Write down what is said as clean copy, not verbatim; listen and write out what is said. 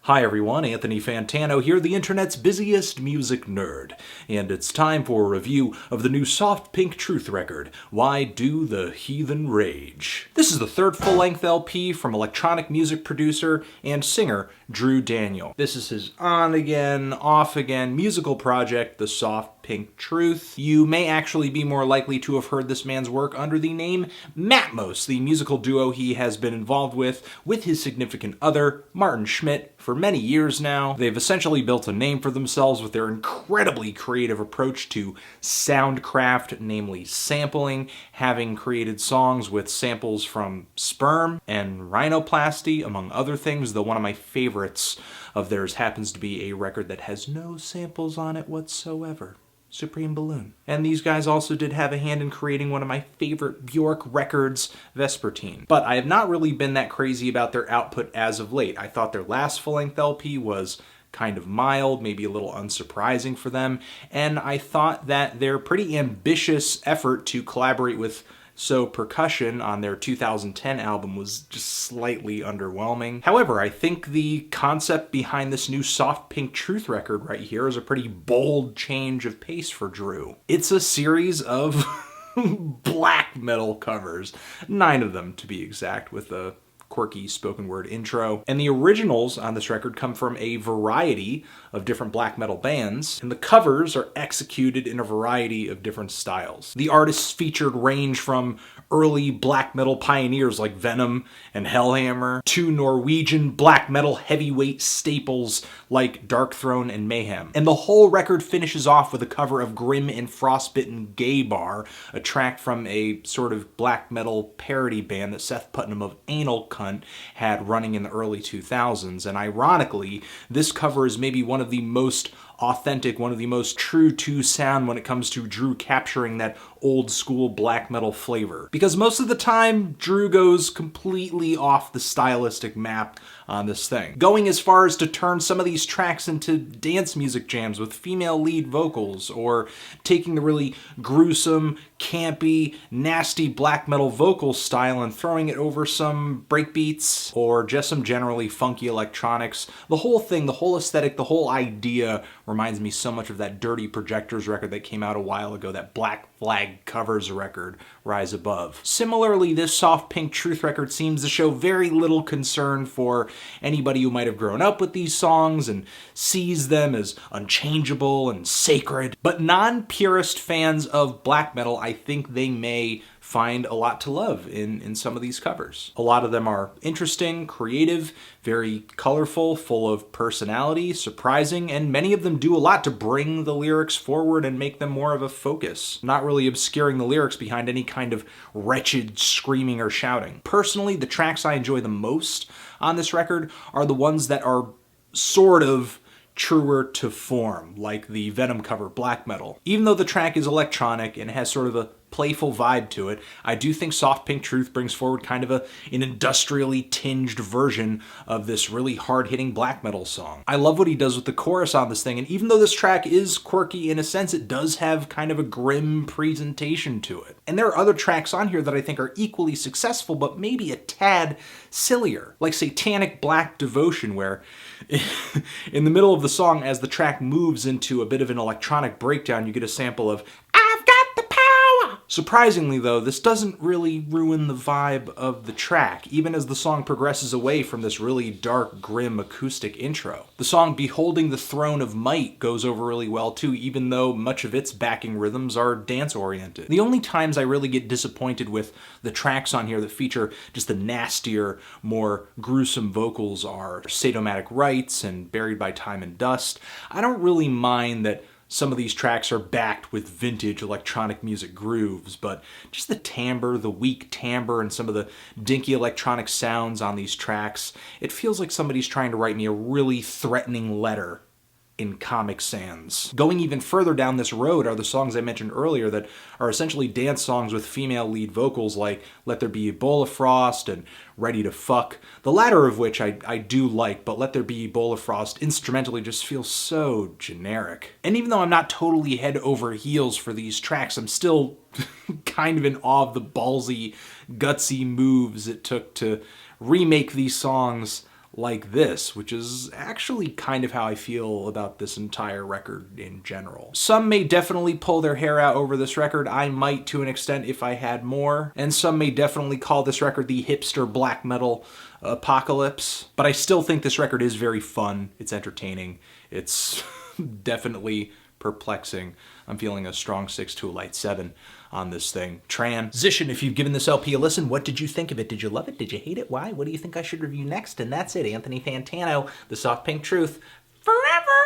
Hi everyone, Anthony Fantano here, the internet's busiest music nerd, and it's time for a review of the new Soft Pink Truth record, Why Do the Heathen Rage? This is the third full-length LP from electronic music producer and singer Drew Daniel. This is his on-again, off-again musical project, the Soft Pink Truth. You may actually be more likely to have heard this man's work under the name Matmos, the musical duo he has been involved with his significant other, Martin Schmidt, for many years now. They've essentially built a name for themselves with their incredibly creative approach to soundcraft, namely sampling, having created songs with samples from sperm and rhinoplasty, among other things, though one of my favorites of theirs happens to be a record that has no samples on it whatsoever. Supreme Balloon. And these guys also did have a hand in creating one of my favorite Bjork records, Vespertine. But I have not really been that crazy about their output as of late. I thought their last full-length LP was kind of mild, maybe a little unsurprising for them, and I thought that their pretty ambitious effort to collaborate with Percussion on their 2010 album was just slightly underwhelming. However, I think the concept behind this new Soft Pink Truth record right here is a pretty bold change of pace for Drew. It's a series of black metal covers, 9 of them to be exact, with a quirky spoken word intro. And the originals on this record come from a variety of different black metal bands, and the covers are executed in a variety of different styles. The artists featured range from early black metal pioneers like Venom and Hellhammer to Norwegian black metal heavyweight staples like Darkthrone and Mayhem. And the whole record finishes off with a cover of Grim and Frostbitten GAYBAR, a track from a sort of black metal parody band that Seth Putnam of Anal Cunt had running in the early 2000s. And ironically, this cover is maybe one of the most authentic, one of the most true to sound when it comes to Drew capturing that old school black metal flavor. Because most of the time, Drew goes completely off the stylistic map on this thing, going as far as to turn some of these tracks into dance music jams with female lead vocals, or taking the really gruesome, campy, nasty black metal vocal style and throwing it over some breakbeats, or just some generally funky electronics. The whole thing, the whole aesthetic, the whole idea reminds me so much of that Dirty Projectors record that came out a while ago, that Black Flag Covers record, Rise Above. Similarly, this Soft Pink Truth record seems to show very little concern for anybody who might have grown up with these songs and sees them as unchangeable and sacred. But non-purist fans of black metal, I think they may find a lot to love in some of these covers. A lot of them are interesting, creative, very colorful, full of personality, surprising, and many of them do a lot to bring the lyrics forward and make them more of a focus, not really obscuring the lyrics behind any kind of wretched screaming or shouting. Personally, the tracks I enjoy the most on this record are the ones that are sort of truer to form, like the Venom cover, Black Metal. Even though the track is electronic and has sort of a playful vibe to it, I do think Soft Pink Truth brings forward kind of an industrially tinged version of this really hard-hitting black metal song. I love what he does with the chorus on this thing, and even though this track is quirky in a sense, it does have kind of a grim presentation to it. And there are other tracks on here that I think are equally successful, but maybe a tad sillier, like Satanic Black Devotion, where in the middle of the song, as the track moves into a bit of an electronic breakdown, you get a sample of "I've got the power." Surprisingly though, this doesn't really ruin the vibe of the track, even as the song progresses away from this really dark, grim acoustic intro. The song Beholding the Throne of Might goes over really well too, even though much of its backing rhythms are dance-oriented. The only times I really get disappointed with the tracks on here that feature just the nastier, more gruesome vocals are Sadomatic Rites and Buried by Time and Dust. I don't really mind that some of these tracks are backed with vintage electronic music grooves, but just the timbre, the weak timbre, and some of the dinky electronic sounds on these tracks, it feels like somebody's trying to write me a really threatening letter in Comic Sans. Going even further down this road are the songs I mentioned earlier that are essentially dance songs with female lead vocals like Let There Be a Bowl of Frost and Ready to Fuck, the latter of which I do like, but Let There Be a Bowl of Frost instrumentally just feels so generic. And even though I'm not totally head over heels for these tracks, I'm still kind of in awe of the ballsy, gutsy moves it took to remake these songs like this, which is actually kind of how I feel about this entire record in general. Some may definitely pull their hair out over this record. I might to an extent if I had more. And some may definitely call this record the hipster black metal apocalypse. But I still think this record is very fun. It's entertaining. It's definitely perplexing. I'm feeling a strong 6 to a light 7 on this thing. Transition, if you've given this LP a listen, what did you think of it? Did you love it? Did you hate it? Why? What do you think I should review next? And that's it. Anthony Fantano, The Soft Pink Truth, forever!